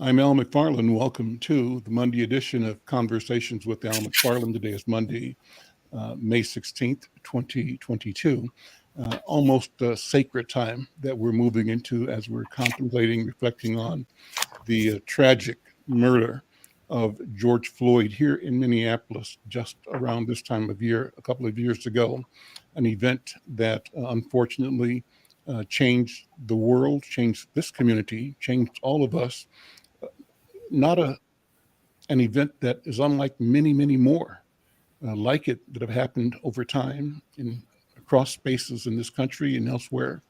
I'm Al McFarlane. Welcome to the Monday edition of Conversations with Al McFarlane. Today is Monday, May 16th, 2022. Almost a sacred time that we're moving into as we're contemplating, reflecting on the tragic murder of George Floyd here in Minneapolis just around this time of year, a couple of years ago. An event that unfortunately changed the world, changed this community, changed all of us. Not an event that is unlike many, many more like it that have happened over time in across spaces in this country and elsewhere,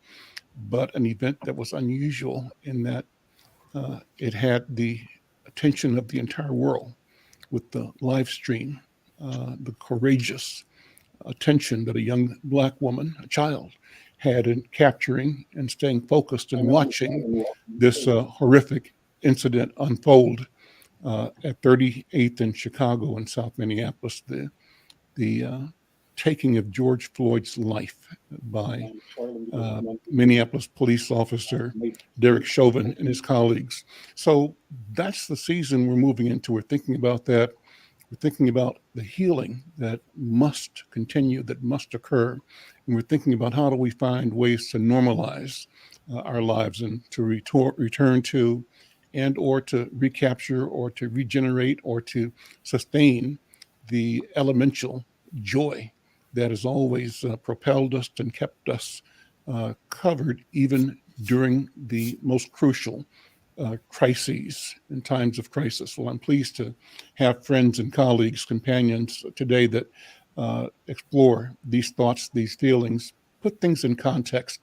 but an event that was unusual in that it had the attention of the entire world with the live stream, the courageous attention that a young Black woman, a child, had in capturing and staying focused and watching this horrific incident unfold at 38th in Chicago and South Minneapolis, the taking of George Floyd's life by Minneapolis police officer Derek Chauvin and his colleagues. So that's the season we're moving into. We're thinking about that. We're thinking about the healing that must continue, that must occur. And we're thinking about how do we find ways to normalize our lives and to return to and or to recapture or to regenerate or to sustain the elemental joy that has always propelled us and kept us covered even during the most crucial crises and times of crisis. Well, I'm pleased to have friends and colleagues, companions today that explore these thoughts, these feelings, put things in context.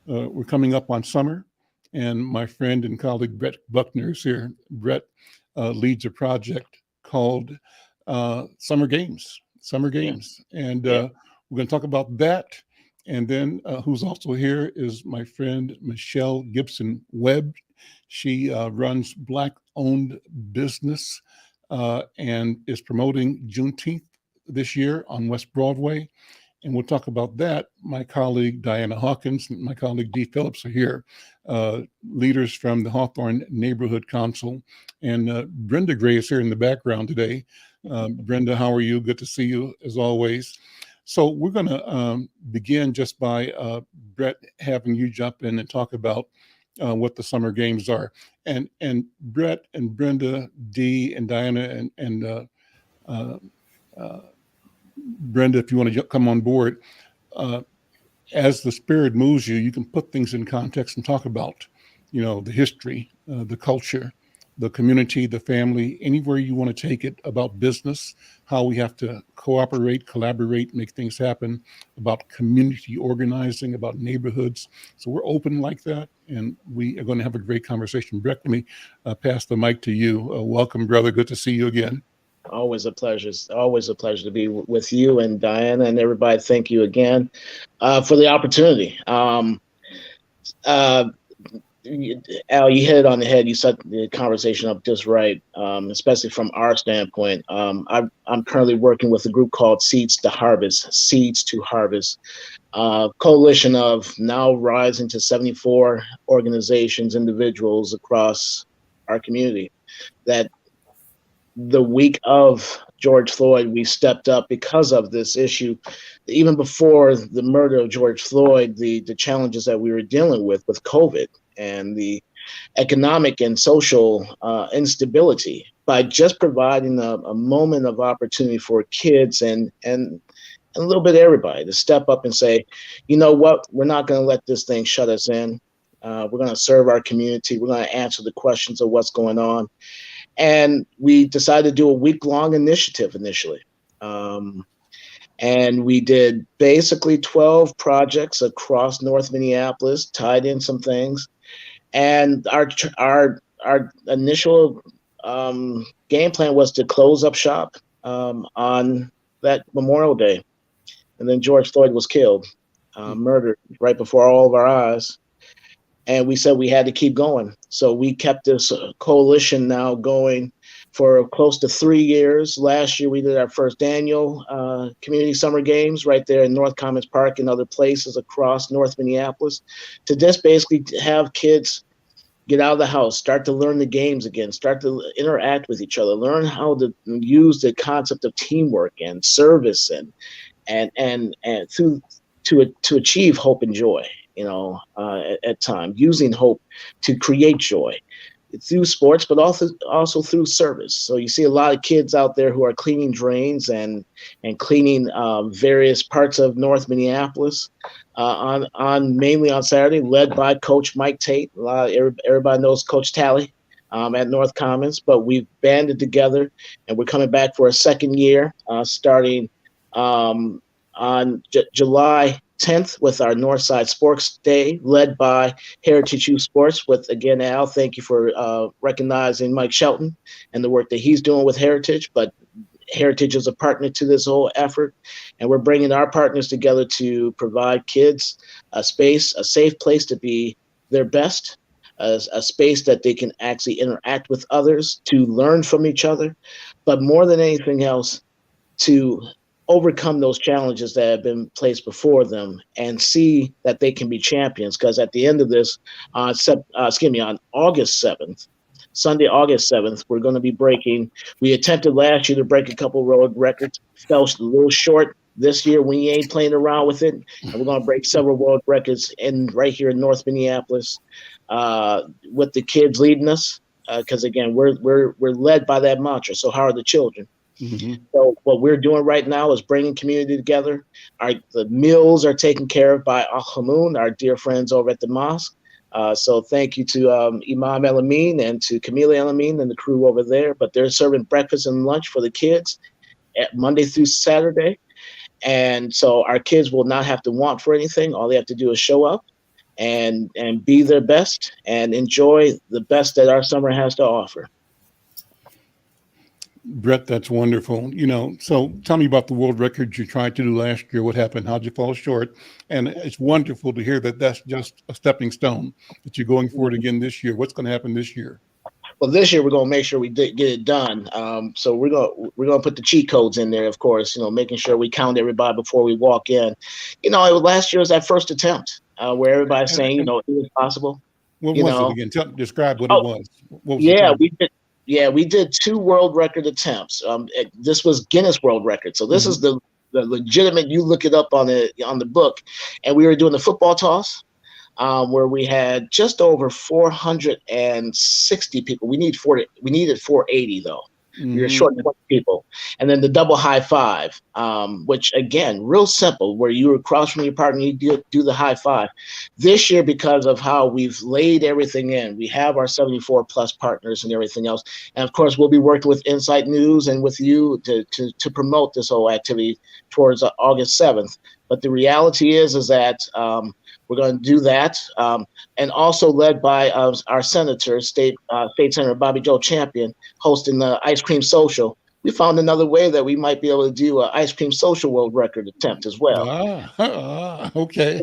We're coming up on summer, and my friend and colleague Brett Buckner is here. Brett leads a project called Summer Games. And we're going to talk about that. And then who's also here is my friend Michelle Gibson Webb. She runs Black-owned business and is promoting Juneteenth this year on West Broadway. And we'll talk about that. My colleague Diana Hawkins and my colleague Dee Phillips are here, leaders from the Hawthorne Neighborhood Council. And Brenda Gray is here in the background today. Brenda, how are you? Good to see you as always. So we're going to begin just by Brett having you jump in and talk about what the summer games are. And Brett and Brenda, Dee and Diana and Brenda, if you want to come on board, as the spirit moves you, you can put things in context and talk about, the history, the culture, the community, the family, anywhere you want to take it, about business, how we have to cooperate, collaborate, make things happen, about community organizing, about neighborhoods. So we're open like that, and we are going to have a great conversation. Brett, let me pass the mic to you. Welcome, brother. Good to see you again. Always a pleasure. It's always a pleasure to be with you and Diana and everybody. Thank you again for the opportunity. Al, you hit it on the head. You set the conversation up just right, especially from our standpoint. I'm currently working with a group called Seeds to Harvest, coalition of now rising to 74 organizations, individuals across our community that the week of George Floyd, we stepped up because of this issue. Even before the murder of George Floyd, the challenges that we were dealing with COVID and the economic and social instability, by just providing a moment of opportunity for kids and a little bit of everybody to step up and say, you know what, we're not going to let this thing shut us in. We're going to serve our community. We're going to answer the questions of what's going on. And we decided to do a week-long initiative initially. And we did basically 12 projects across North Minneapolis, tied in some things. And our initial game plan was to close up shop on that Memorial Day. And then George Floyd was killed, murdered right before all of our eyes. And we said we had to keep going. So we kept this coalition now going for close to 3 years. Last year, we did our first annual community summer games right there in North Commons Park and other places across North Minneapolis, to just basically have kids get out of the house, start to learn the games again, start to interact with each other, learn how to use the concept of teamwork and service and through to achieve hope and joy, at time, using hope to create joy through sports, but also through service. So you see a lot of kids out there who are cleaning drains and cleaning various parts of North Minneapolis on mainly on Saturday, led by Coach Mike Tate. Everybody knows Coach Talley at North Commons, but we've banded together and we're coming back for a second year, starting on July 10th with our Northside Sports Day, led by Heritage Youth Sports. With, again, Al, thank you for recognizing Mike Shelton and the work that he's doing with Heritage. But Heritage is a partner to this whole effort, and we're bringing our partners together to provide kids a space, a safe place to be their best, a space that they can actually interact with others, to learn from each other, but more than anything else, to overcome those challenges that have been placed before them and see that they can be champions. Because at the end of this, on August 7th, Sunday, August 7th, we're going to be breaking. We attempted last year to break a couple road records, fell a little short. This year, we ain't playing around with it, and we're going to break several world records right here in North Minneapolis, with the kids leading us. Because again, we're led by that mantra. So how are the children? Mm-hmm. So what we're doing right now is bringing community together. The meals are taken care of by Al Hamoun, our dear friends over at the mosque. So thank you to Imam El Amin and to Camila El Amin and the crew over there. But they're serving breakfast and lunch for the kids at Monday through Saturday. And so our kids will not have to want for anything. All they have to do is show up and be their best and enjoy the best that our summer has to offer. Brett, that's wonderful. So tell me about the world record you tried to do last year. What happened? How'd you fall short? And it's wonderful to hear that that's just a stepping stone, that you're going for it again this year. What's going to happen this year? Well, this year we're going to make sure we get it done. So we're going to put the cheat codes in there, of course, making sure we count everybody before we walk in. Last year was that first attempt where everybody's saying, it was possible. What was it again? Describe what it was. What was we did 2 world record attempts. This was Guinness World Record. So this is the legitimate. You look it up on the book, and we were doing the football toss, where we had just over 460 people. We needed 480 though. We were short 20 people. And then the double high five, which again, real simple, where you were across from your partner, you do the high five. This year, because of how we've laid everything in, we have our 74 plus partners and everything else. And of course, we'll be working with Insight News and with you to promote this whole activity towards August 7th. But the reality is that we're going to do that, and also led by our senator, State Senator Bobby Joe Champion, hosting the Ice Cream Social. We found another way that we might be able to do an Ice Cream Social world record attempt as well. Okay.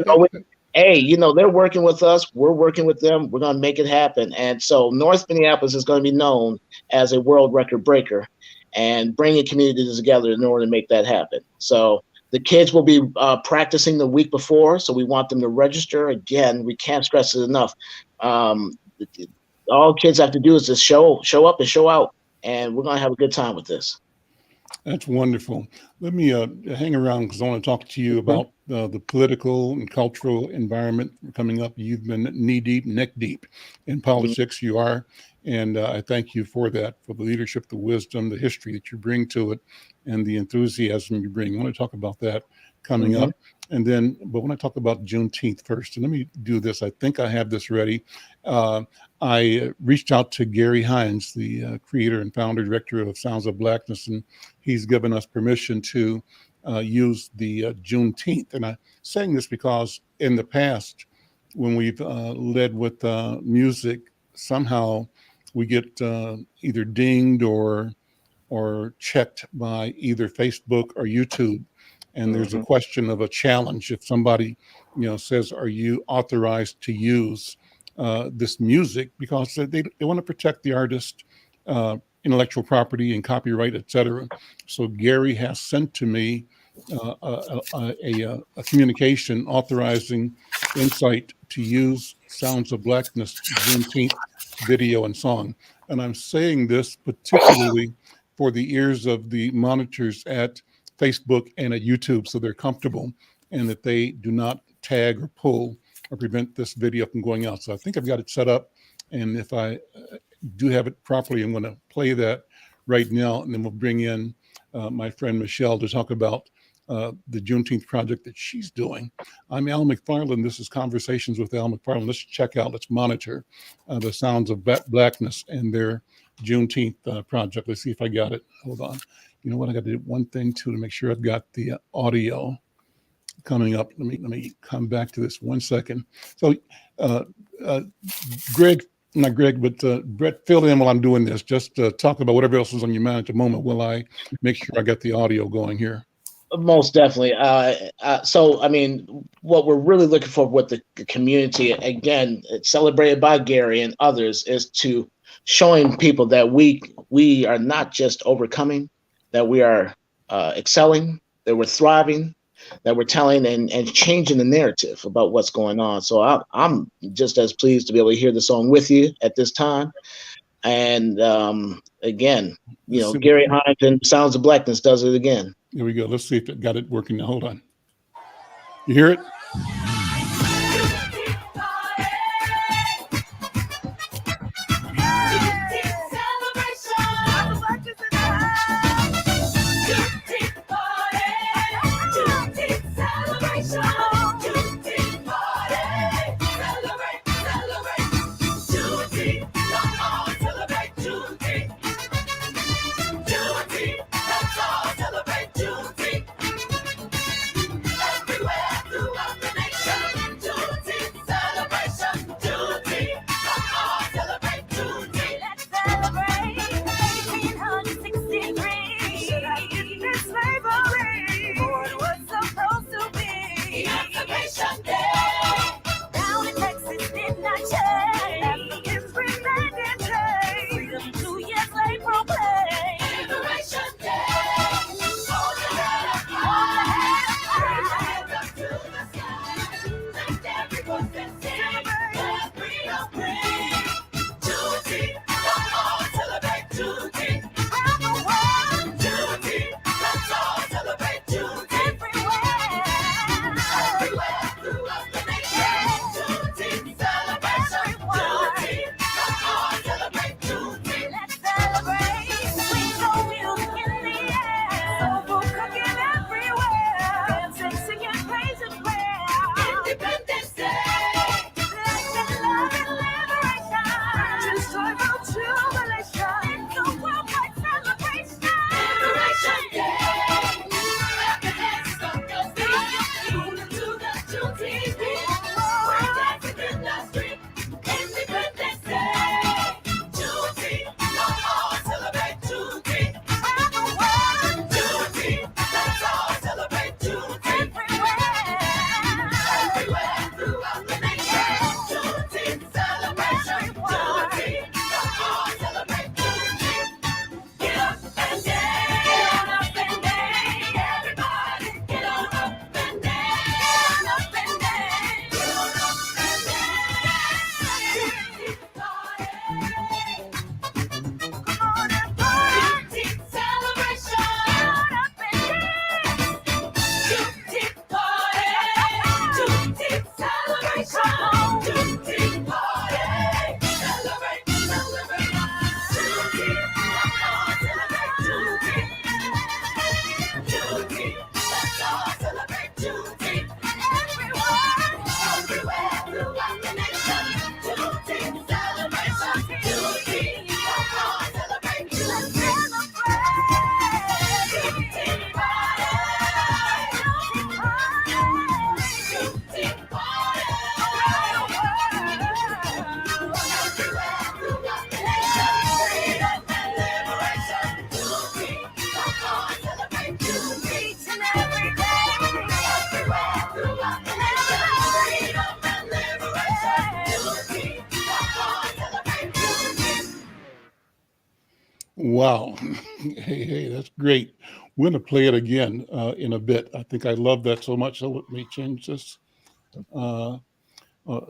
They're working with us. We're working with them. We're going to make it happen. And so North Minneapolis is going to be known as a world record breaker, and bringing communities together in order to make that happen. So the kids will be practicing the week before, so we want them to register. Again, we can't stress it enough. All kids have to do is just show up and show out, and we're going to have a good time with this. That's wonderful. Let me hang around because I want to talk to you about the political and cultural environment coming up. You've been knee deep, neck deep in politics. You are. And I thank you for that, for the leadership, the wisdom, the history that you bring to it, and the enthusiasm you bring. I want to talk about that coming up. And then, but when I talk about Juneteenth first, and let me do this. I think I have this ready. I reached out to Gary Hines, the creator and founder director of Sounds of Blackness, and he's given us permission to use the Juneteenth. And I'm saying this because in the past, when we've led with music, somehow we get either dinged or checked by either Facebook or YouTube. And there's a question of a challenge. If somebody, says, are you authorized to use this music? Because they want to protect the artist, intellectual property and copyright, et cetera. So Gary has sent to me a communication authorizing Insight to use Sounds of Blackness Juneteenth video and song. And I'm saying this particularly for the ears of the monitors at Facebook and at YouTube, so they're comfortable and that they do not tag or pull or prevent this video from going out. So I think I've got it set up. And if I do have it properly, I'm going to play that right now, and then we'll bring in my friend Michelle to talk about the Juneteenth project that she's doing. I'm Al McFarlane. This is Conversations with Al McFarlane. Let's check out, let's monitor the sounds of Blackness and their Juneteenth project. Let's see if I got it. Hold on. You know what? I got to do one thing too to make sure I've got the audio coming up. Let me come back to this 1 second. So Greg, not Greg, but Brett, fill in while I'm doing this. Just talk about whatever else is on your mind at the moment while I make sure I got the audio going here. Most definitely. So, I mean, what we're really looking for with the community, again, it's celebrated by Gary and others, is to showing people that we are not just overcoming, that we are excelling, that we're thriving, that we're telling and changing the narrative about what's going on. So I'm just as pleased to be able to hear the song with you at this time. And again, you know, Gary Huntington, Sounds of Blackness, does it again. Here we go. Let's see if it got it working now. Hold on. You hear it? Wow. Hey, that's great. We're going to play it again in a bit. I think I love that so much. So let me change this.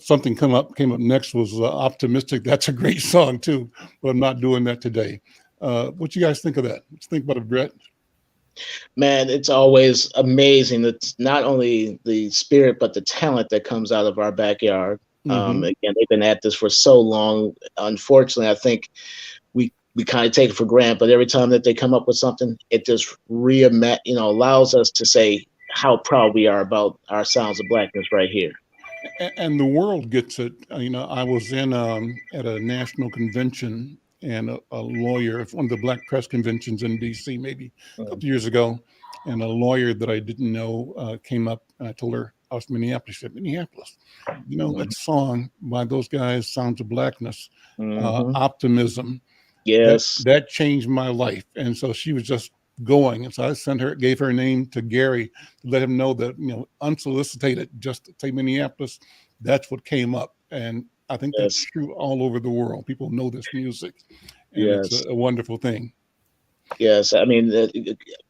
Something came up next was optimistic. That's a great song too, but I'm not doing that today. What you guys think of that? What you think about it, Brett? Man, it's always amazing. It's not only the spirit, but the talent that comes out of our backyard. Mm-hmm. Again, they've been at this for so long. Unfortunately, I think we kind of take it for granted, but every time that they come up with something, it just allows us to say how proud we are about our sounds of blackness right here. And the world gets it. I was in at a national convention, and a lawyer, one of the Black Press conventions in D.C. maybe a couple years ago, and a lawyer that I didn't know came up, and I told her I was from Minneapolis. She said, Minneapolis, that song by those guys, Sounds of Blackness, Mm-hmm. Optimism, Yes. that changed my life. And so she was just going. And so I gave her name to Gary to let him know that, unsolicited, just say Minneapolis, that's what came up. And I think that's Yes. true all over the world. People know this music, and it's Yes. a wonderful thing. Yes. I mean,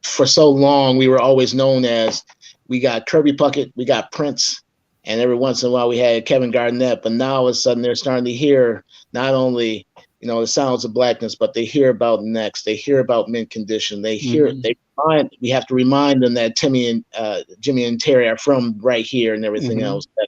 for so long, we were always known as, we got Kirby Puckett, we got Prince, and every once in a while we had Kevin Garnett. But now all of a sudden they're starting to hear not only, the sounds of blackness, but they hear about Next, they hear about Mint Condition, Mm-hmm. we have to remind them that Jimmy and Terry are from right here and everything Mm-hmm. else. That,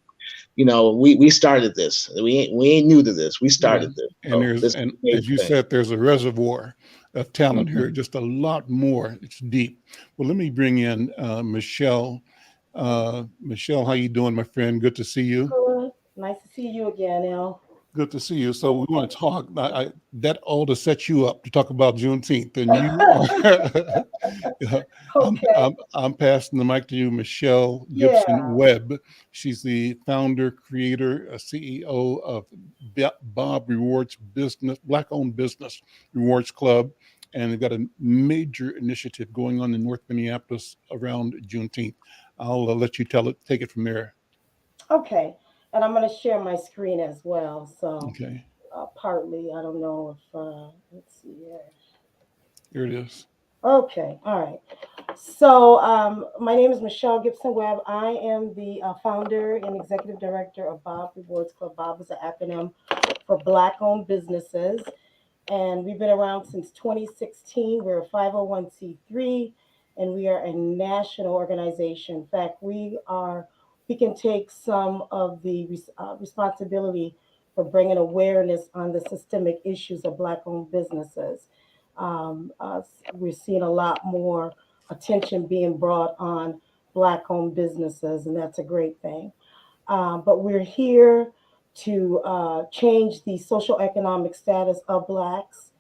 we started this. We ain't new to this. We Yeah. started this. And So this is and a as major you thing. said, there's a reservoir of talent Mm-hmm. here, just a lot more. It's deep. Well, let me bring in Michelle. Michelle, how you doing, my friend? Good to see you. Good. Nice to see you again, El. Good to see you. So we want to talk. That all to set you up to talk about Juneteenth, and you are. Yeah, Okay. I'm passing the mic to you, Michelle Yeah. Gibson Webb. She's the founder, creator, CEO of Bob Rewards Business, Black-owned business Rewards Club, and they've got a major initiative going on in North Minneapolis around Juneteenth. I'll let you take it from there. Okay. And I'm going to share my screen as well. So, Okay, partly, I don't know if, let's see here. here it is. Okay. All right. So, my name is Michelle Gibson Webb. I am the founder and executive director of Bob Rewards Club. Bob is an acronym for Black owned businesses. And we've been around since 2016. We're a 501c3, and we are a national organization. In fact, we can take some of the responsibility for bringing awareness on the systemic issues of Black-owned businesses. We're seeing a lot more attention being brought on Black-owned businesses, and that's a great thing. But we're here to change the social economic status of Blacks,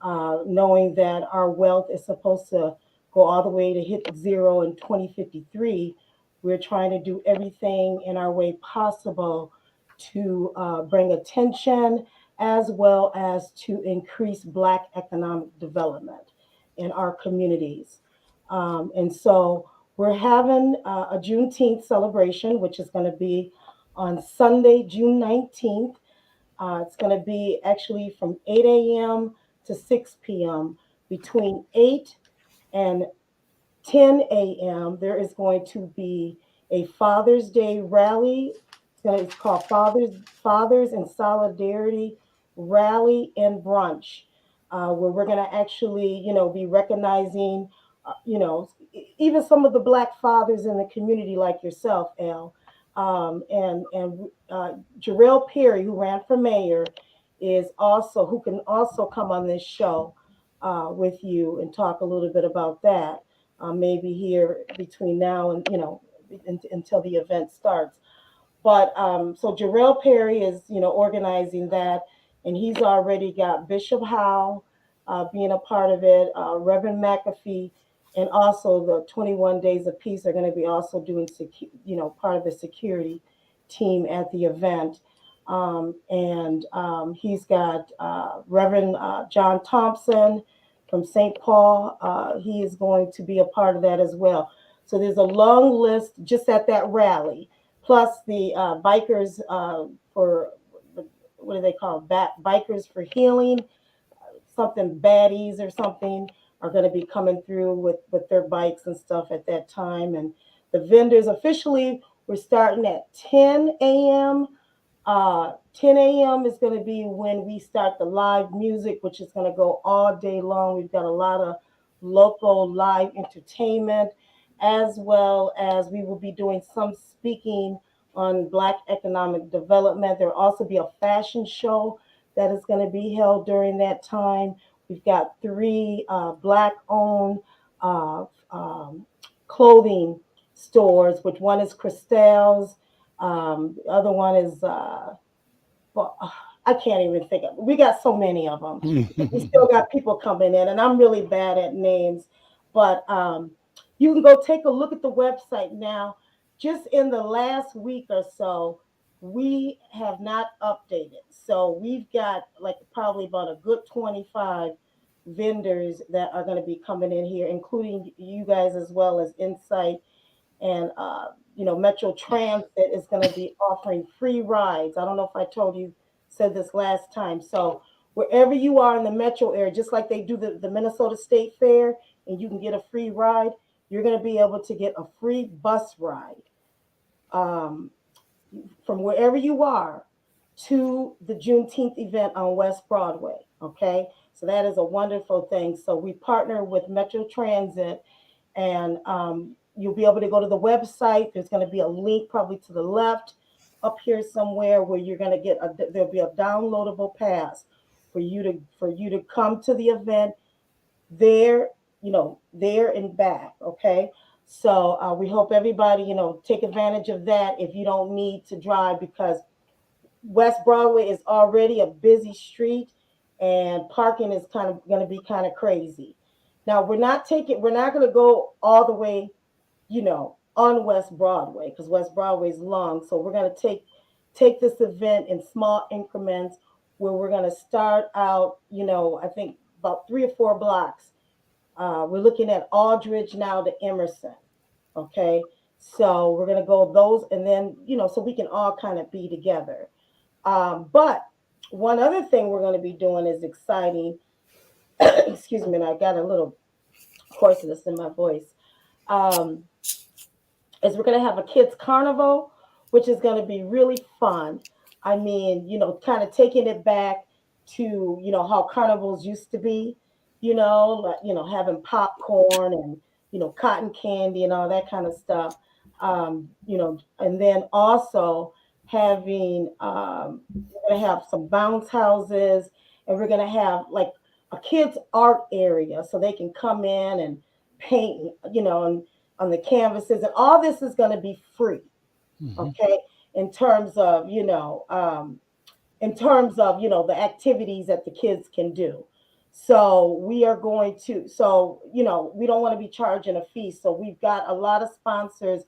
knowing that our wealth is supposed to go all the way to hit zero in 2053. We're trying to do everything in our way possible to bring attention as well as to increase Black economic development in our communities. And so we're having a Juneteenth celebration, which is going to be on Sunday, June 19th. It's going to be actually from 8 a.m. to 6 p.m. Between 8 and 10 a.m., there is going to be a Father's Day rally. It's called Fathers in Solidarity Rally and Brunch, where we're going to actually, be recognizing, even some of the Black fathers in the community, like yourself, Al. And Jarrell Perry, who ran for mayor, who can also come on this show with you and talk a little bit about that, maybe here between now and until the event starts. But so Jarrell Perry is organizing that, and he's already got Bishop Howe being a part of it, Reverend McAfee, and also the 21 Days of Peace are going to be also doing part of the security team at the event. And he's got Reverend John Thompson from St. Paul. He is going to be a part of that as well. So there's a long list just at that rally, plus the bikers for what do they call bikers for healing, something baddies or something are going to be coming through with their bikes and stuff at that time. And the vendors officially we're starting at 10 a.m. 10 a.m. is going to be when we start the live music, which is going to go all day long. We've got a lot of local live entertainment, as well as we will be doing some speaking on Black economic development. There will also be a fashion show that is going to be held during that time. We've got three Black owned uh, um, clothing stores, which one is Christelle's, the other one is well, I can't even think of. We got so many of them. We still got people coming in, and I'm really bad at names. But you can go take a look at the website now. Just in the last week or so, we have not updated. So we've got like probably about a good 25 vendors that are going to be coming in here, including you guys as well as Insight and Metro Transit is going to be offering free rides. I don't know if I told you said this last time. So wherever you are in the metro area, just like they do the Minnesota State Fair, and you can get a free ride, you're going to be able to get a free bus ride um, from wherever you are to the Juneteenth event on West Broadway. Okay, so that is a wonderful thing. So we partner with Metro Transit, and you'll be able to go to the website. There's going to be a link probably to the left up here somewhere where you're going to get there'll be a downloadable pass for you to come to the event there, there and back. Okay. So we hope everybody, take advantage of that if you don't need to drive, because West Broadway is already a busy street and parking is kind of going to be kind of crazy. Now we're not going to go all the way, on West Broadway, because West Broadway is long. So we're going to take this event in small increments, where we're going to start out, I think about 3 or 4 blocks. We're looking at Aldridge now to Emerson. Okay. So we're going to go those, and then, so we can all kind of be together. But one other thing we're going to be doing is exciting. Excuse me, and I got a little hoarseness in my voice. Um, is we're going to have a kids carnival, which is going to be really fun. I mean, kind of taking it back to, how carnivals used to be, like, having popcorn and, cotton candy and all that kind of stuff. And then also having, we're going to have some bounce houses, and we're going to have like a kids art area so they can come in and paint, and on the canvases, and all this is going to be free. Okay, in terms of the activities that the kids can do. So we are going to, we don't want to be charging a fee. So we've got a lot of sponsors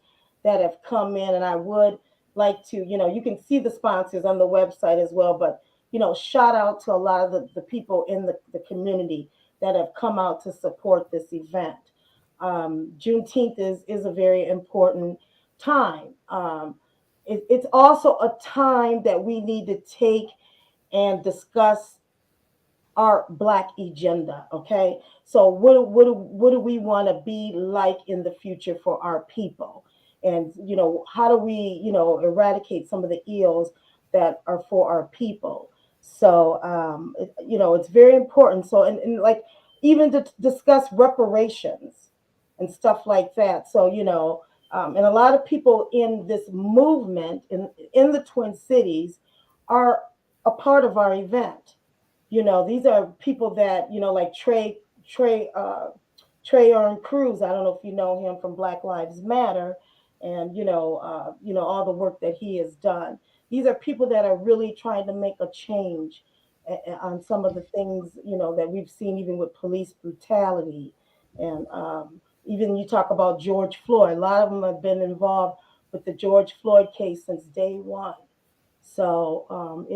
that have come in, and I would like to, you can see the sponsors on the website as well, but shout out to a lot of the people in the community that have come out to support this event. Juneteenth is a very important time. It's also a time that we need to take and discuss our Black agenda. Okay, so what do we want to be like in the future for our people, and how do we eradicate some of the ills that are for our people. So it's very important. So and like even to discuss reparations and stuff like that. So and a lot of people in this movement in the Twin Cities are a part of our event. These are people that, like Trey Cruz. I don't know if you know him from Black Lives Matter, and all the work that he has done. These are people that are really trying to make a change on some of the things that we've seen, even with police brutality, and even you talk about George Floyd. A lot of them have been involved with the George Floyd case since day one. So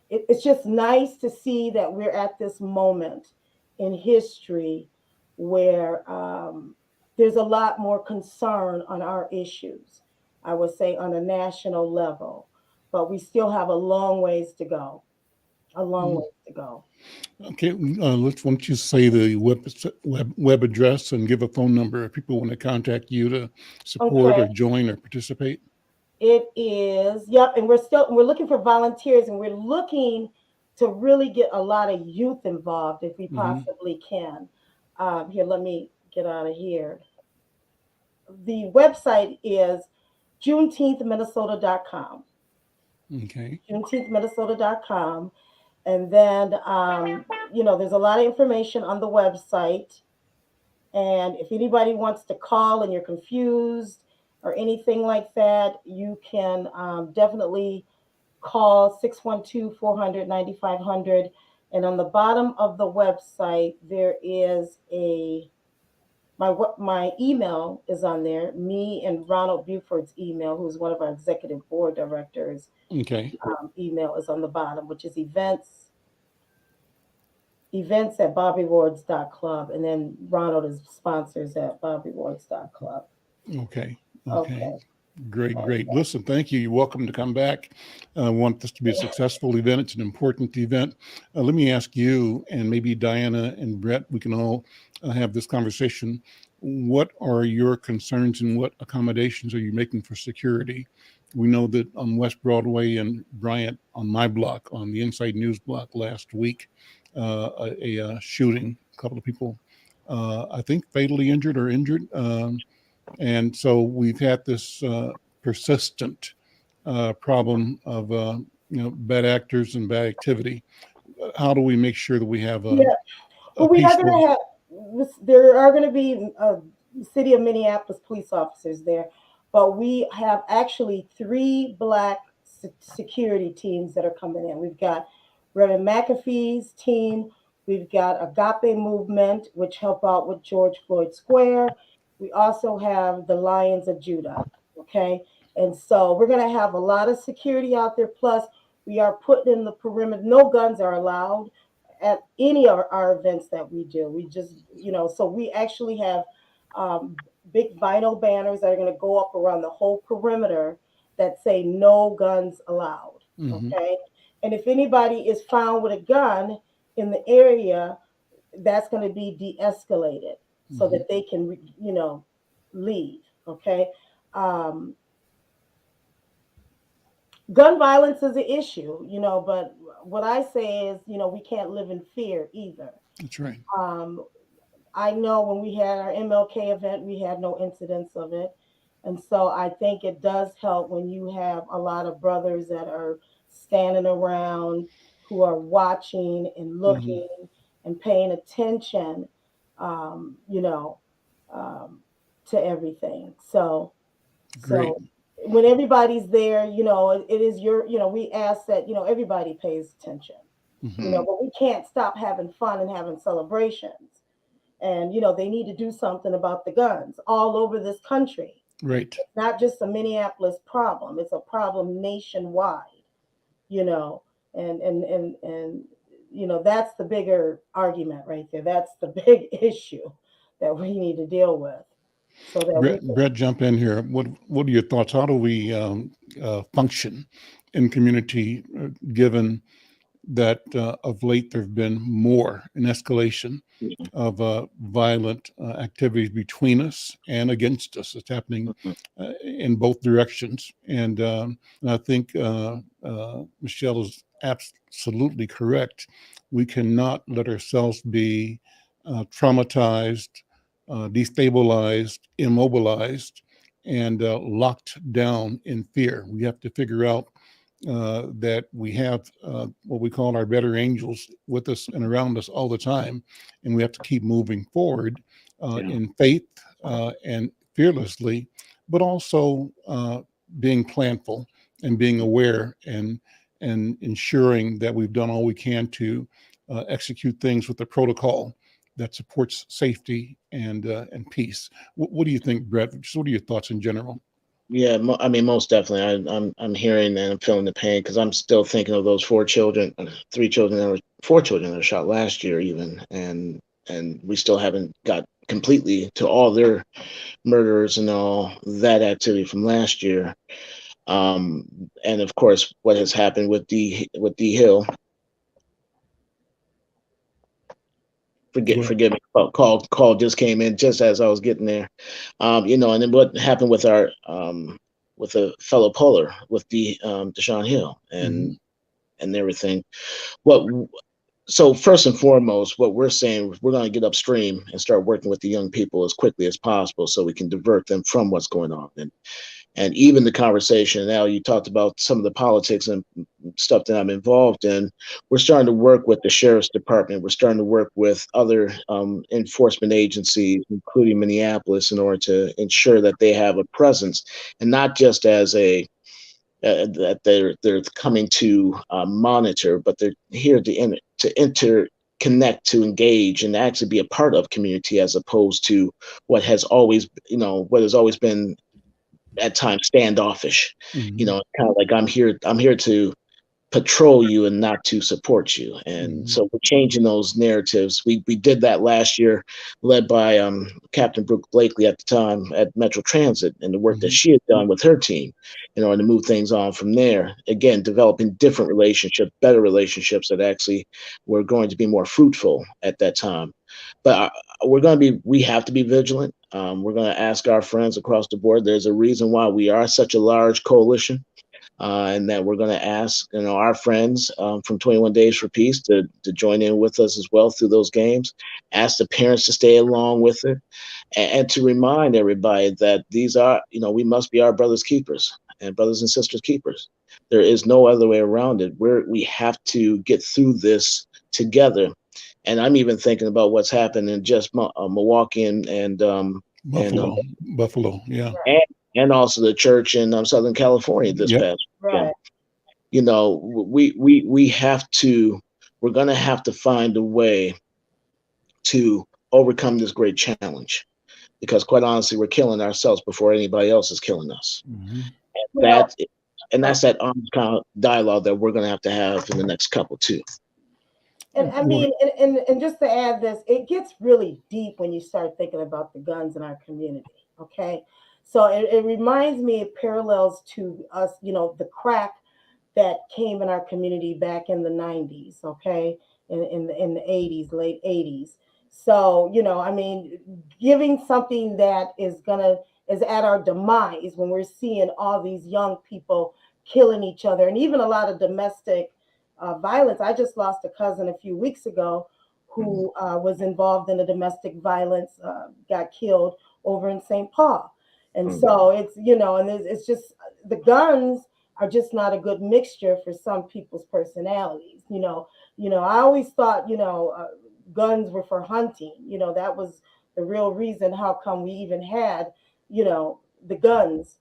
it's just nice to see that we're at this moment in history where there's a lot more concern on our issues, I would say, on a national level. But we still have a long ways to go. A long ways to go. Okay, why don't you say the web address and give a phone number if people want to contact you to support or join or participate? It is, yep, and we're looking for volunteers, and we're looking to really get a lot of youth involved if we Hmm. possibly can. Here, let me get out of here. The website is juneteenthminnesota.com. Okay. juneteenthminnesota.com. And then, there's a lot of information on the website. And if anybody wants to call and you're confused or anything like that, you can definitely call 612-400-9500. And on the bottom of the website, there is my email is on there. Me and Ronald Buford's email, who's one of our executive board directors, Okay. email is on the bottom, which is events at bobbywards.club, and then Ronald is sponsors at bobbywards.club. Okay. Okay. Okay. Great, great. Listen, thank you. You're welcome to come back. I want this to be a successful event. It's an important event. Let me ask you, and maybe Diana and Brett, we can all have this conversation. What are your concerns and what accommodations are you making for security? We know that on West Broadway and Bryant, on my block, on the Inside News block last week, a shooting, a couple of people, I think fatally injured or injured. And so we've had this persistent problem of bad actors and bad activity. How do we make sure that we have Yeah. a Well, we are peaceful? going to have, there are going to be city of Minneapolis police officers there, but we have actually three Black security teams that are coming in. We've got Reverend McAfee's team, we've got Agape Movement, which help out with George Floyd Square. We also have the Lions of Judah. Okay. And so we're going to have a lot of security out there. Plus, we are putting in the perimeter. No guns are allowed at any of our events that we do. We just, so we actually have big vinyl banners that are going to go up around the whole perimeter that say no guns allowed. Hmm. Okay. And if anybody is found with a gun in the area, that's going to be de-escalated so Hmm. that they can, leave. Okay. Um, Gun violence is an issue, but what I say is, we can't live in fear either. That's right. Um, I know when we had our MLK event, we had no incidents of it. And so I think it does help when you have a lot of brothers that are standing around who are watching and Hmm. looking and paying attention, um, you know, um, to everything. So Great. when everybody's there, it is we ask that, everybody pays attention, Hmm. but we can't stop having fun and having celebrations. And, they need to do something about the guns all over this country. Right. It's not just a Minneapolis problem. It's a problem nationwide, you know, and that's the bigger argument right there. That's the big issue that we need to deal with so that we can. Brett, jump in here. What are your thoughts? How do we function in community, given that of late there have been an escalation of violent activities between us and against us. It's happening in both directions. And I think Michelle is absolutely correct. We cannot let ourselves be traumatized, destabilized, immobilized, and locked down in fear. We have to figure out that we have what we call our better angels with us and around us all the time. And we have to keep moving forward Yeah. in faith and fearlessly, but also being planful and being aware and ensuring that we've done all we can to execute things with the protocol that supports safety and peace. What do you think, Brett? Just what are your thoughts in general? Yeah, I mean, most definitely. I'm hearing and I'm feeling the pain because I'm still thinking of those four children that were shot last year, even, and we still haven't got completely to all their murderers and all that activity from last year. And of course, what has happened with D Hill. Go ahead. Forgive me. Call just came in just as I was getting there. And then what happened with our with a fellow puller, with Deshaun Hill and everything. So first and foremost, what we're saying, we're going to get upstream and start working with the young people as quickly as possible so we can divert them from what's going on. And even the conversation, now you talked about some of the politics and stuff that I'm involved in. We're starting to work with the sheriff's department. We're starting to work with other enforcement agencies, including Minneapolis, in order to ensure that they have a presence, and not just as that they're coming to monitor, but they're here to interconnect, to engage, and actually be a part of community, as opposed to what has always been at times standoffish. Kind of like, I'm here to patrol you and not to support you. And so we're changing those narratives. We did that last year, led by Captain Brooke Blakely at the time at Metro Transit, and the work that she had done with her team in order to move things on from there. Again, developing different relationships, better relationships that actually were going to be more fruitful at that time. But we have to be vigilant. We're going to ask our friends across the board. There's a reason why we are such a large coalition. And that we're going to ask, our friends from 21 Days for Peace to join in with us as well through those games. Ask the parents to stay along with it, and to remind everybody that these are, we must be our brothers' keepers and brothers and sisters' keepers. There is no other way around it. We have to get through this together. And I'm even thinking about what's happened in just Milwaukee and Buffalo, yeah. And also the church in Southern California this past weekend. We're going to have to find a way to overcome this great challenge, because quite honestly, we're killing ourselves before anybody else is killing us. And that's that honest kind of dialogue that we're going to have in the next couple too. And I mean, and just to add this, it gets really deep when you start thinking about the guns in our community. Okay. So it reminds me, it parallels to us, the crack that came in our community back in the 90s, okay, in the 80s, late 80s. So, I mean, giving something that is at our demise, when we're seeing all these young people killing each other, and even a lot of domestic violence. I just lost a cousin a few weeks ago who was involved in a domestic violence, got killed over in St. Paul. And so it's, and it's just, the guns are just not a good mixture for some people's personalities. I always thought, guns were for hunting. That was the real reason how come we even had, the guns,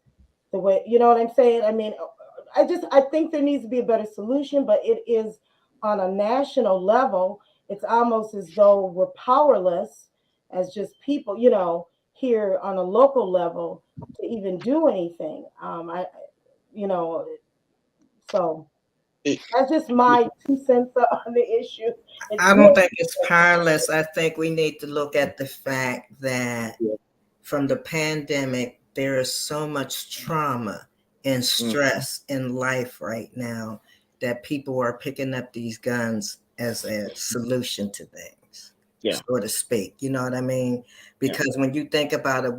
the way, you know what I'm saying? I mean, I think there needs to be a better solution, but it is on a national level. It's almost as though we're powerless as just people, here on a local level to even do anything. So that's just my 2 cents on the issue. I don't think it's powerless. I think we need to look at the fact that from the pandemic, there is so much trauma and stress in life right now that people are picking up these guns as a solution to things, so to speak. You know what I mean? Because when you think about it,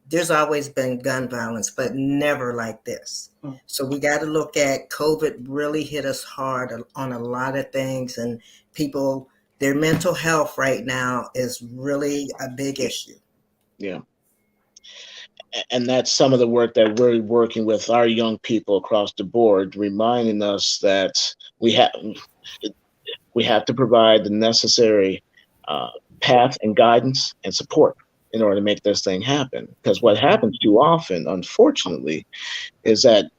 there's always been gun violence, but never like this. So we got to look at COVID really hit us hard on a lot of things, and people, their mental health right now is really a big issue. Yeah. And that's some of the work that we're working with our young people across the board, reminding us that we have to provide the necessary path and guidance and support in order to make this thing happen. Because what happens too often, unfortunately, is that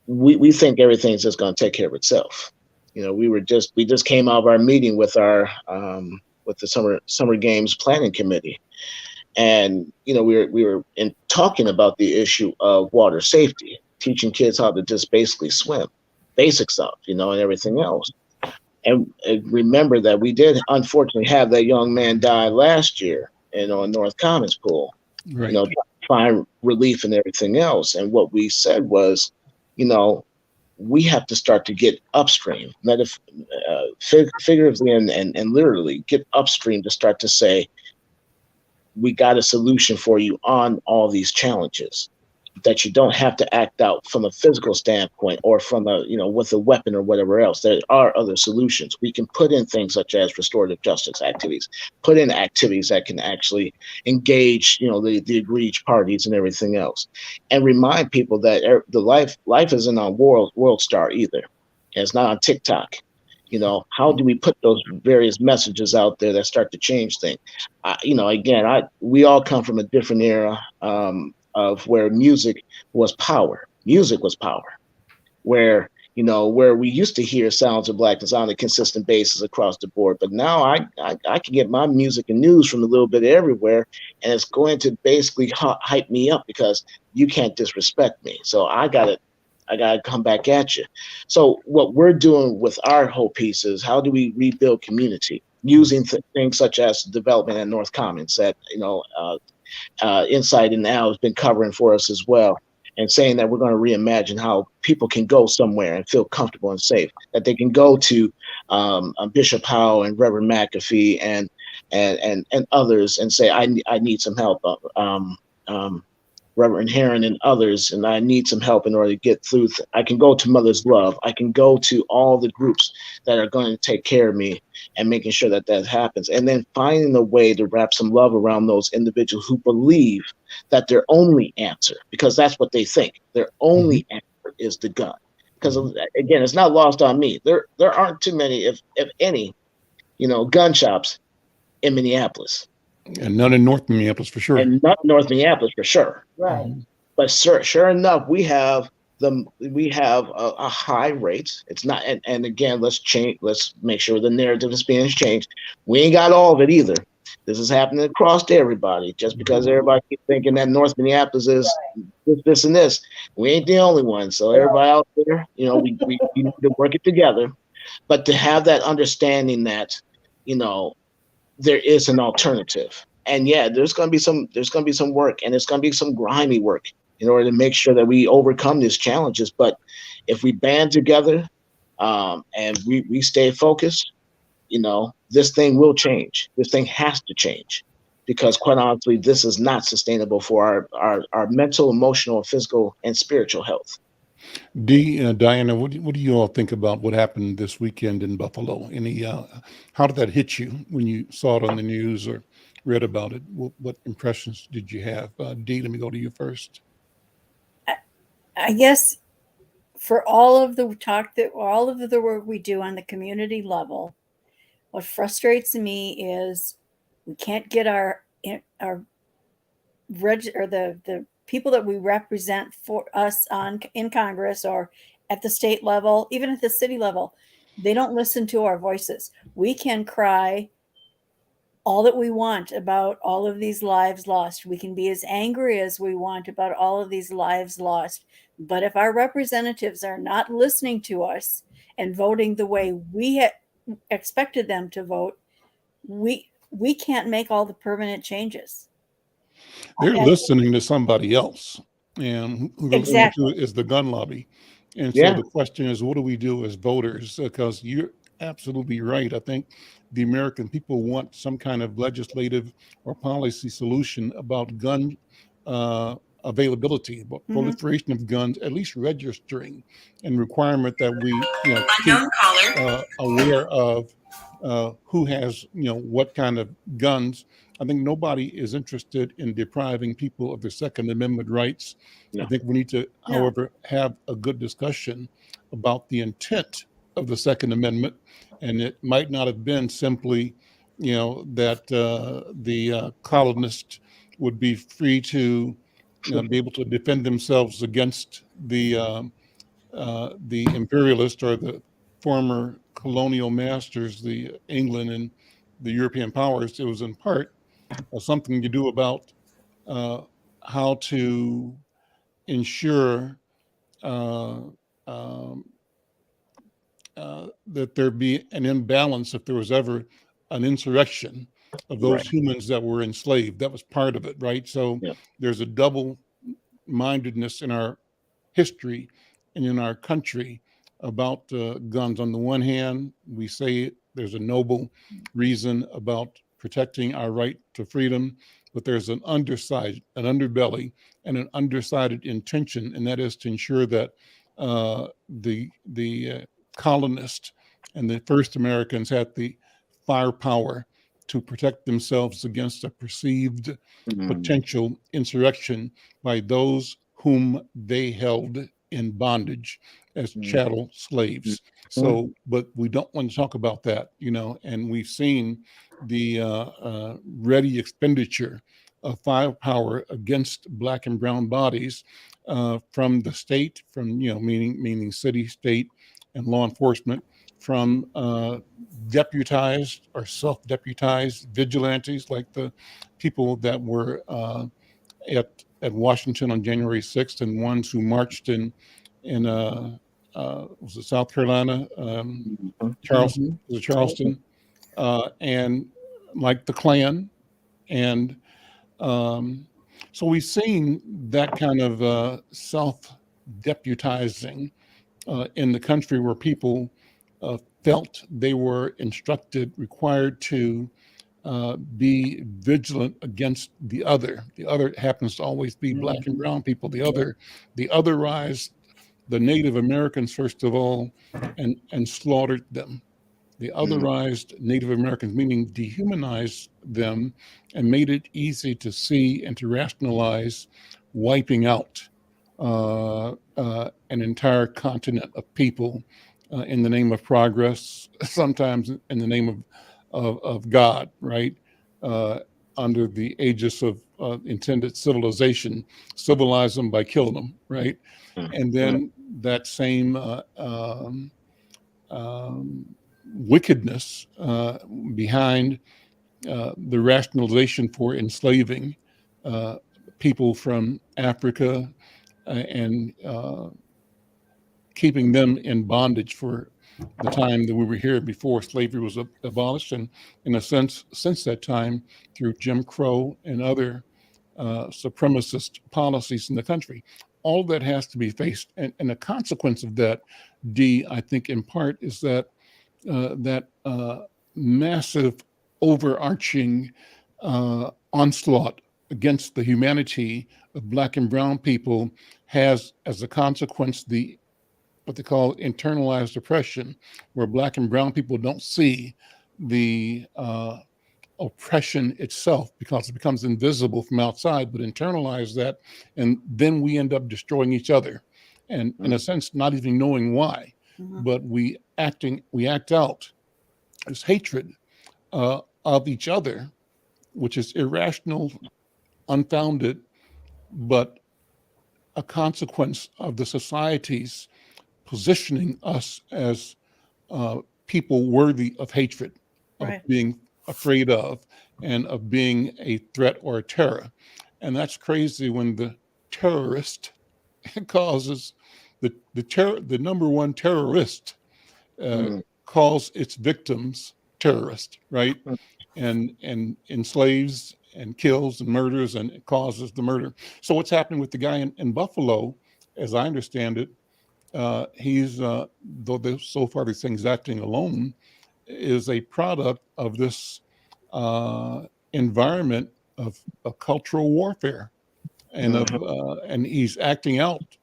we think everything's just going to take care of itself. We just came out of our meeting with our with the summer games planning committee. And, we were talking about the issue of water safety, teaching kids how to just basically swim, basic stuff, and everything else. And remember that we did unfortunately have that young man die last year, in North Commons Pool, find relief and everything else. And what we said was, we have to start to get upstream, figuratively and literally get upstream to start to say, we got a solution for you on all these challenges. that you don't have to act out from a physical standpoint or from a, with a weapon or whatever else. There are other solutions. We can put in things such as restorative justice activities, put in activities that can actually engage, the aggrieved parties and everything else, and remind people that the life isn't on World Star either. And it's not on TikTok. How do we put those various messages out there that start to change things? We all come from a different era of where music was power. Music was power. Where we used to hear sounds of Blackness on a consistent basis across the board, but now I can get my music and news from a little bit everywhere, and it's going to basically hype me up because you can't disrespect me. So I gotta come back at you. So what we're doing with our whole piece is, how do we rebuild community using things such as development at North Commons that Insight and Al has been covering for us as well, and saying that we're going to reimagine how people can go somewhere and feel comfortable and safe, that they can go to Bishop Howe and Reverend McAfee and others and say, I need some help. Reverend Heron and others, and I need some help in order to get through. I can go to Mother's Love. I can go to all the groups that are going to take care of me and making sure that happens. And then finding a way to wrap some love around those individuals who believe that their only answer, because that's what they think, their only answer is the gun. Because again, it's not lost on me. There aren't too many, if any, gun shops in Minneapolis. And none in North Minneapolis for sure. And not North Minneapolis for sure. Right. But sure enough, we have a high rate. It's not, and again, let's make sure the narrative is being changed. We ain't got all of it either. This is happening across to everybody. Just because everybody keeps thinking that North Minneapolis is this and this, we ain't the only one. So everybody out there, we need to work it together. But to have that understanding that, there is an alternative. And there's going to be some work, and it's going to be some grimy work in order to make sure that we overcome these challenges. But if we band together and we stay focused, this thing will change. This thing has to change, because quite honestly, this is not sustainable for our mental, emotional, physical, and spiritual health. Diana, what do you all think about what happened this weekend in Buffalo? How did that hit you when you saw it on the news or read about it? What impressions did you have? Dee, let me go to you first. I guess for all of the work we do on the community level, what frustrates me is we can't get the people that we represent for us in Congress or at the state level, even at the city level. They don't listen to our voices. We can cry all that we want about all of these lives lost. We can be as angry as we want about all of these lives lost. But if our representatives are not listening to us and voting the way we expected them to vote, we can't make all the permanent changes. They're listening to somebody else, and who they're listening to is the gun lobby. And so the question is, what do we do as voters? Because you're absolutely right. I think the American people want some kind of legislative or policy solution about gun availability, about proliferation of guns, at least registering, and requirement that we keep aware of who has what kind of guns. I think nobody is interested in depriving people of their Second Amendment rights. I think we need to, however, have a good discussion about the intent of the Second Amendment. And it might not have been simply, that the colonists would be free to be able to defend themselves against the imperialist or the former colonial masters, the England and the European powers. It was in part something to do about how to ensure that there be an imbalance if there was ever an insurrection of those humans that were enslaved. That was part of it, right? So there's a double-mindedness in our history and in our country about guns. On the one hand, we say there's a noble reason about protecting our right to freedom, but there's an underside, an underbelly, and an undersided intention, and that is to ensure that the colonists and the first Americans had the firepower to protect themselves against a perceived potential insurrection by those whom they held in bondage as chattel slaves. So, but we don't want to talk about that, you know, and we've seen the ready expenditure of firepower against Black and brown bodies from the state, from, you know, meaning city, state, and law enforcement, from deputized or self-deputized vigilantes like the people that were at Washington on January 6th, and ones who marched in was it South Carolina, Charleston, was it Charleston, and like the Klan, and so we've seen that kind of self-deputizing in the country, where people felt they were instructed, required to be vigilant against the other. The other happens to always be Black and brown people. The otherized the Native Americans first of all, and slaughtered them. The otherized Native Americans, meaning dehumanized them, and made it easy to see and to rationalize wiping out an entire continent of people in the name of progress, sometimes in the name of God, right? Under the aegis of intended civilization, civilize them by killing them, right? And then that same wickedness behind the rationalization for enslaving people from Africa and keeping them in bondage for the time that we were here before slavery was abolished, and in a sense, since that time, through Jim Crow and other supremacist policies in the country. All that has to be faced, and the consequence of that, D, I think in part, is that that massive overarching onslaught against the humanity of Black and brown people has, as a consequence, what they call internalized oppression, where Black and brown people don't see the oppression itself because it becomes invisible from outside, but internalize that, and then we end up destroying each other, and in a sense, not even knowing why, but we act out this hatred of each other, which is irrational, unfounded, but a consequence of the society's positioning us as people worthy of hatred, of being afraid of, and of being a threat or a terror. And that's crazy when the terrorist causes the number one terrorist calls its victims terrorist, right? And enslaves and kills and murders and causes the murder. So what's happening with the guy in Buffalo, as I understand it, he's though so far this thing's acting alone, is a product of this environment of cultural warfare, and and he's acting out,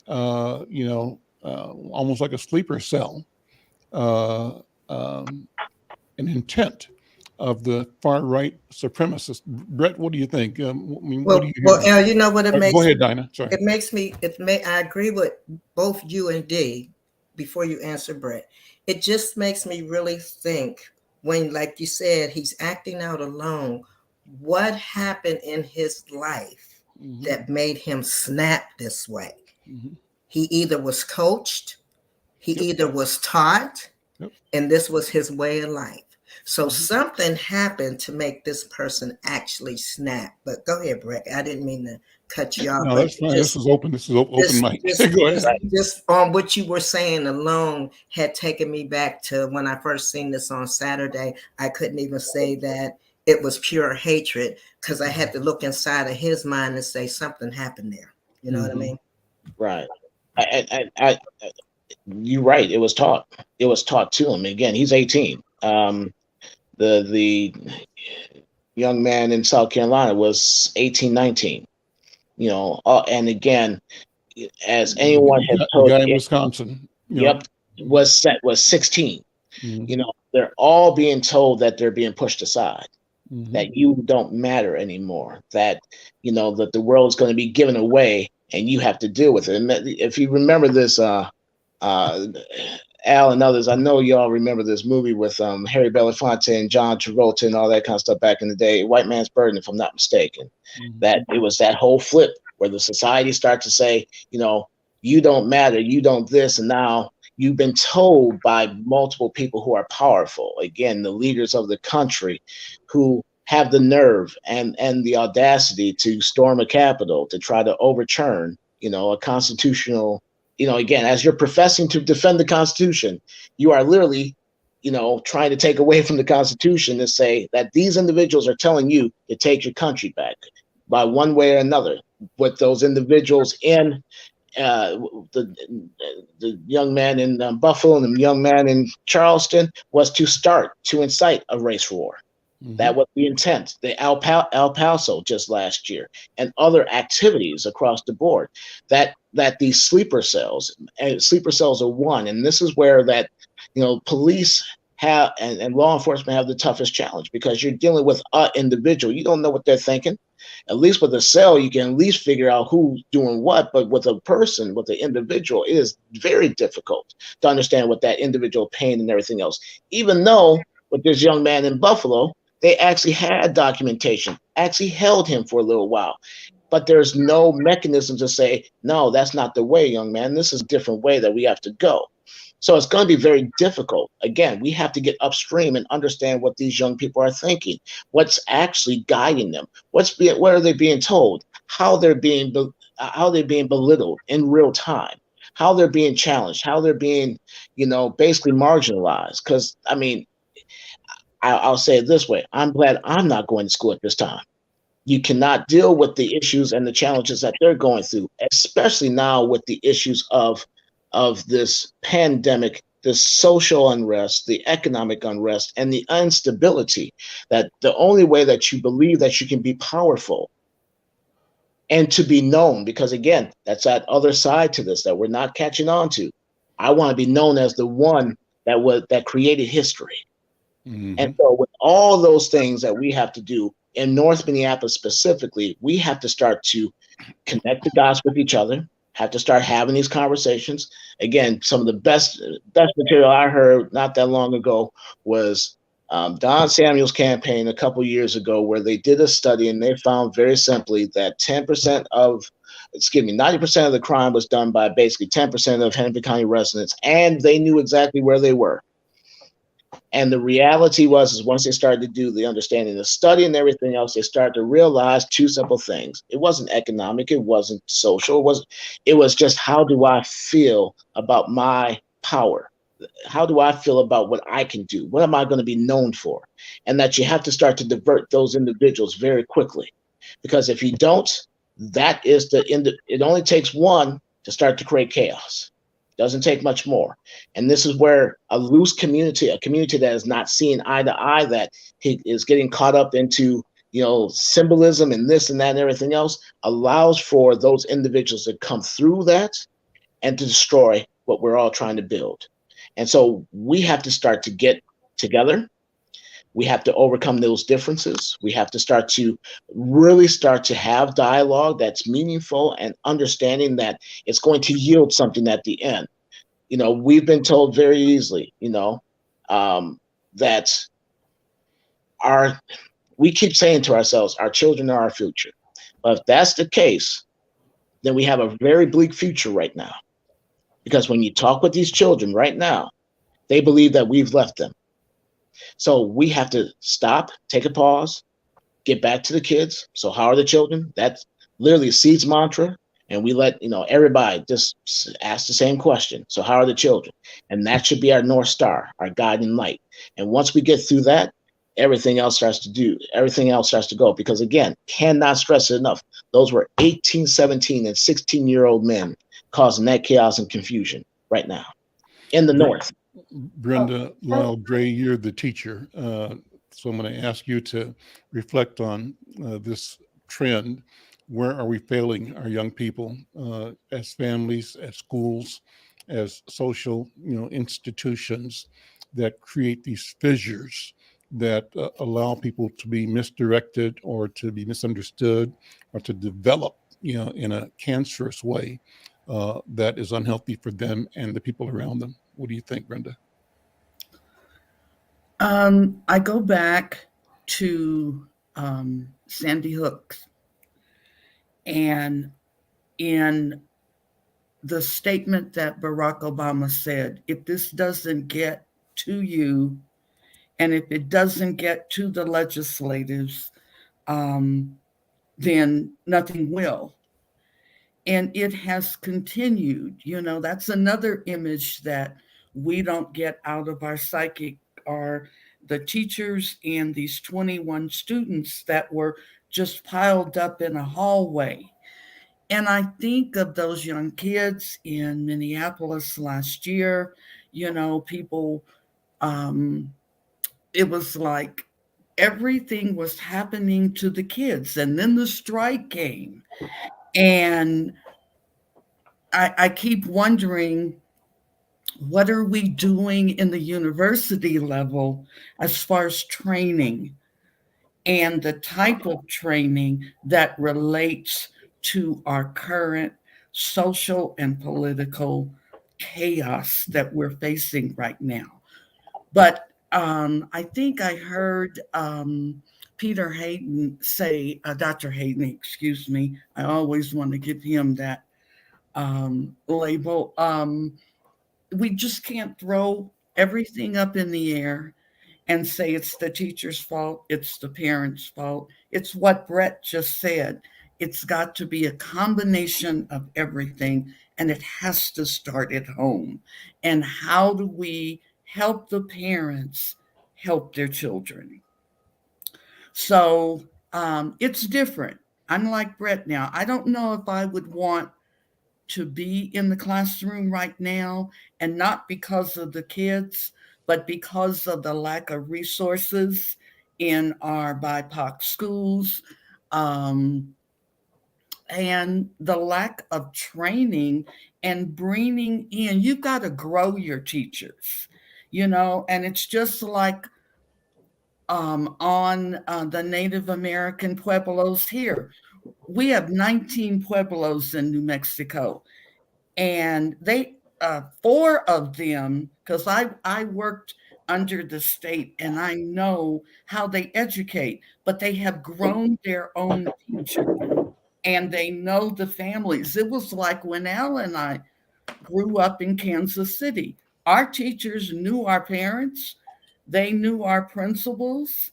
almost like a sleeper cell, an intent of the far right supremacists. Brett, what do you think? What do you hear? Well, Al, you know what it makes? Go ahead, Dinah. Sorry. It makes me. I agree with both you and D. Before you answer, Brett, it just makes me really think when, like you said, he's acting out alone. What happened in his life that made him snap this way? He either was coached, he either was taught, and this was his way of life. So something happened to make this person actually snap. But go ahead, Brett. I didn't mean to cut you off. No, that's fine. This is open. This is open mic. Go ahead. Just on what you were saying alone had taken me back to when I first seen this on Saturday. I couldn't even say that it was pure hatred because I had to look inside of his mind and say something happened there. You know what I mean? Right. You're right. It was taught. It was taught to him. Again, he's 18. young man in South Carolina was 18, 19. And again, as anyone has The told guy in you, Wisconsin. yep, was 16. Mm-hmm. They're all being told that they're being pushed aside, Mm-hmm. that you don't matter anymore, that that the world's going to be given away and you have to deal with it. And if you remember this, Al and others, I know y'all remember this movie with Harry Belafonte and John Travolta and all that kind of stuff back in the day, White Man's Burden, if I'm not mistaken. Mm-hmm. That it was that whole flip where the society starts to say, you don't matter, you don't this, and now you've been told by multiple people who are powerful, again, the leaders of the country, who have the nerve and the audacity to storm a Capitol to try to overturn, a constitutional. Again, as you're professing to defend the Constitution, you are literally, trying to take away from the Constitution and say that these individuals are telling you to take your country back by one way or another. With those individuals in the young man in Buffalo and the young man in Charleston was to incite a race war. Mm-hmm. That was the intent. The El Paso just last year, and other activities across the board. That these sleeper cells are one, and this is where that police have and law enforcement have the toughest challenge, because you're dealing with an individual. You don't know what they're thinking. At least with a cell, you can at least figure out who's doing what. But with a person, with the individual, it is very difficult to understand what that individual pain and everything else. Even though with this young man in Buffalo, they actually had documentation, actually held him for a little while. But there's no mechanism to say, no, that's not the way, young man. This is a different way that we have to go. So it's going to be very difficult. Again, we have to get upstream and understand what these young people are thinking, what's actually guiding them, what are they being told, how they're being belittled in real time, how they're being challenged, how they're being, basically marginalized. Because, I'll say it this way. I'm glad I'm not going to school at this time. You cannot deal with the issues and the challenges that they're going through, especially now with the issues of this pandemic, the social unrest, the economic unrest, and the instability, that the only way that you believe that you can be powerful and to be known, because again, that's that other side to this that we're not catching on to. I want to be known as the one that created history. Mm-hmm. And so with all those things that we have to do in North Minneapolis specifically, we have to start to connect the dots with each other, have to start having these conversations. Again, some of the best material I heard not that long ago was Don Samuel's campaign a couple years ago, where they did a study and they found very simply that 90% of the crime was done by basically 10% of Hennepin County residents, and they knew exactly where they were. And the reality is once they started to do the understanding, the study and everything else, they started to realize two simple things. It wasn't economic. It wasn't social. It was just, how do I feel about my power? How do I feel about what I can do? What am I going to be known for? And that you have to start to divert those individuals very quickly. Because if you don't, it only takes one to start to create chaos. Doesn't take much more. And this is where a loose community, a community that is not seeing eye to eye, that is getting caught up into, symbolism and this and that and everything else, allows for those individuals to come through that and to destroy what we're all trying to build. And so we have to start to get together. We have to overcome those differences. We have to really start to have dialogue that's meaningful, and understanding that it's going to yield something at the end. We've been told very easily, that we keep saying to ourselves, our children are our future. But if that's the case, then we have a very bleak future right now. Because when you talk with these children right now, they believe that we've left them. So we have to stop, take a pause, get back to the kids. So how are the children? That's literally Seed's mantra. And we let everybody just ask the same question. So how are the children? And that should be our North Star, our guiding light. And once we get through that, everything else starts to go. Because again, cannot stress it enough. Those were 18, 17, and 16-year-old men causing that chaos and confusion right now in the North. Brenda Lyle Gray, you're the teacher. So I'm going to ask you to reflect on this trend. Where are we failing our young people as families, as schools, as social, institutions that create these fissures that allow people to be misdirected or to be misunderstood or to develop, in a cancerous way that is unhealthy for them and the people around them. What do you think, Brenda? I go back to Sandy Hook, and in the statement that Barack Obama said, if this doesn't get to you, and if it doesn't get to the legislators, then nothing will. And it has continued. That's another image that we don't get out of our psychic, are the teachers and these 21 students that were just piled up in a hallway. And I think of those young kids in Minneapolis last year, people, it was like everything was happening to the kids. And then the strike came. And I keep wondering, what are we doing in the university level as far as training and the type of training that relates to our current social and political chaos that we're facing right now? But I think I heard Peter Hayden say, Dr. Hayden, excuse me, I always want to give him that label. We just can't throw everything up in the air and say it's the teacher's fault, it's the parents' fault. It's what Brett just said. It's got to be a combination of everything, and it has to start at home. And how do we help the parents help their children? So it's different. I'm like Brett now. I don't know if I would want to be in the classroom right now, and not because of the kids, but because of the lack of resources in our BIPOC schools, and the lack of training and bringing in, you've got to grow your teachers, and it's just like on the Native American Pueblos here. We have 19 Pueblos in New Mexico, and they 4 of them, because I worked under the state and I know how they educate, but they have grown their own teachers and they know the families. It was like when Al and I grew up in Kansas City. Our teachers knew our parents, they knew our principals,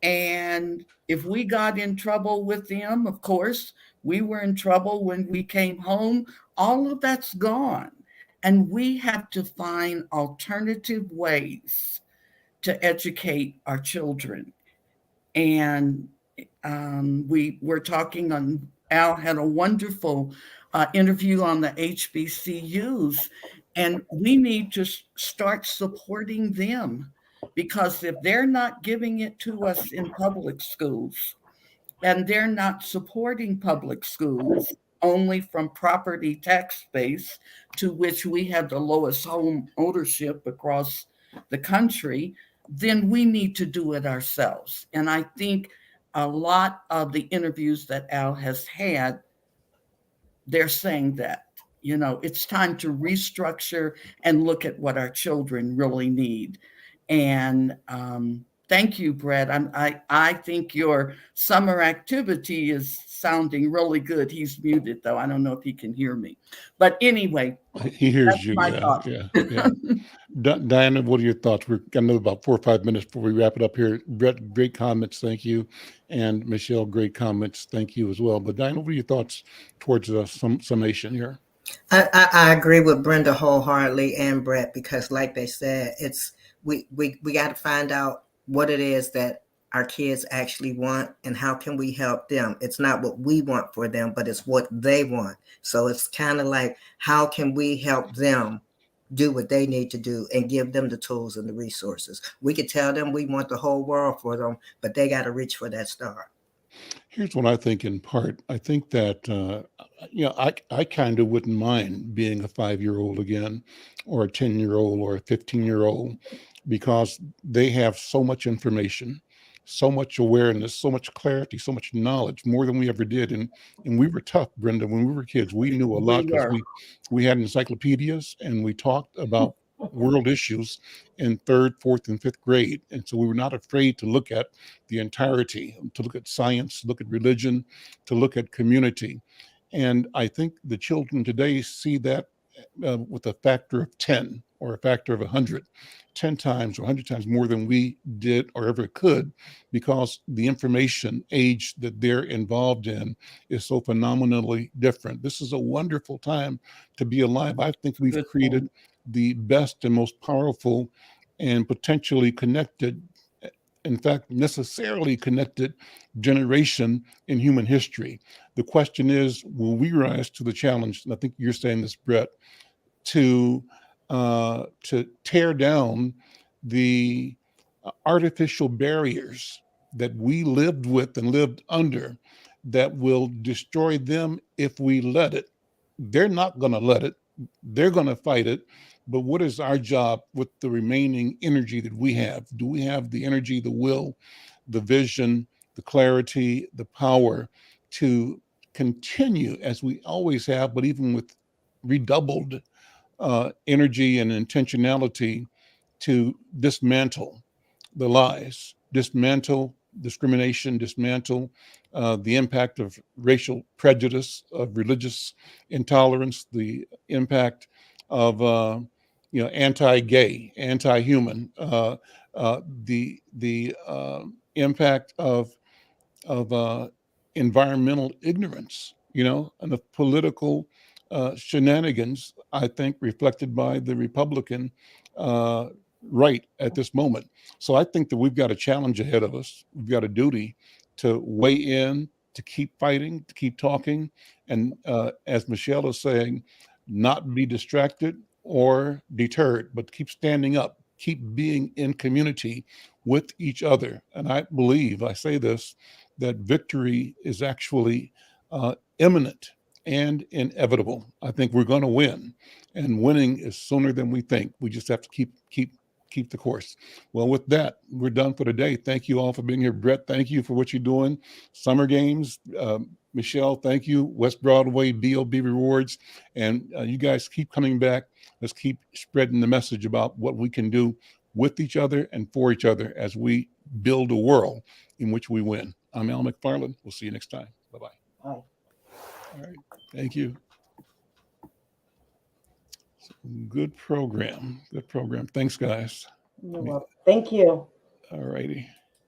and if we got in trouble with them, of course, we were in trouble when we came home. All of that's gone. And we have to find alternative ways to educate our children. And we were talking on, Al had a wonderful interview on the HBCUs, and we need to start supporting them, because if they're not giving it to us in public schools, and they're not supporting public schools only from property tax base, to which we have the lowest home ownership across the country, then we need to do it ourselves. And I think a lot of the interviews that Al has had, they're saying that, it's time to restructure and look at what our children really need. And thank you, Brett. I think your summer activity is sounding really good. He's muted, though. I don't know if he can hear me. But anyway, he hears that's you. my thought. Yeah. Diana, what are your thoughts? We're got another about 4 or 5 minutes before we wrap it up here. Brett, great comments. Thank you. And Michelle, great comments. Thank you as well. But Diana, what are your thoughts towards some summation here? I agree with Brenda wholeheartedly and Brett, because like they said, it's we got to find out what it is that our kids actually want and how can we help them. It's not what we want for them, but it's what they want. So it's kind of like, how can we help them do what they need to do and give them the tools and the resources. We could tell them we want the whole world for them, but they got to reach for that star. Here's what I think in part. I think that, I kind of wouldn't mind being a 5-year-old again, or a 10-year-old or a 15-year-old, because they have so much information, so much awareness, so much clarity, so much knowledge, more than we ever did. And we were tough, Brenda. When we were kids, we knew a lot because we had encyclopedias, and we talked about world issues in 3rd, 4th, and 5th grade. And so we were not afraid to look at the entirety, to look at science, to look at religion, to look at community. And I think the children today see that with a factor of 10 or a factor of 100, 10 times or 100 times more than we did or ever could, because the information age that they're involved in is so phenomenally different. This is a wonderful time to be alive. I think we've created the best and most powerful and potentially connected, in fact, necessarily connected generation in human history. The question is, will we rise to the challenge? And I think you're saying this, Brett, to tear down the artificial barriers that we lived with and lived under that will destroy them if we let it. They're not going to let it. They're going to fight it. But what is our job with the remaining energy that we have? Do we have the energy, the will, the vision, the clarity, the power to continue as we always have, but even with redoubled energy and intentionality, to dismantle the lies, dismantle discrimination, dismantle the impact of racial prejudice, of religious intolerance, the impact of anti-gay, anti-human, the impact of environmental ignorance, and the political shenanigans, I think, reflected by the Republican right at this moment. So I think that we've got a challenge ahead of us. We've got a duty to weigh in, to keep fighting, to keep talking, and as Michelle is saying, not be distracted or deterred, but keep standing up, keep being in community with each other. And I believe, I say this, that victory is actually imminent and inevitable. I think we're going to win, and winning is sooner than we think. We just have to keep the course. Well, with that, we're done for today. Thank you all for being here. Brett, thank you for what you're doing. Summer Games. Michelle, thank you. West Broadway, BOB Rewards. And you guys keep coming back. Let's keep spreading the message about what we can do with each other and for each other as we build a world in which we win. I'm Al McFarlane. We'll see you next time. Bye-bye. Bye. All right. Thank you. Good program. Good program. Thanks, guys. You're welcome. Thank you. All righty.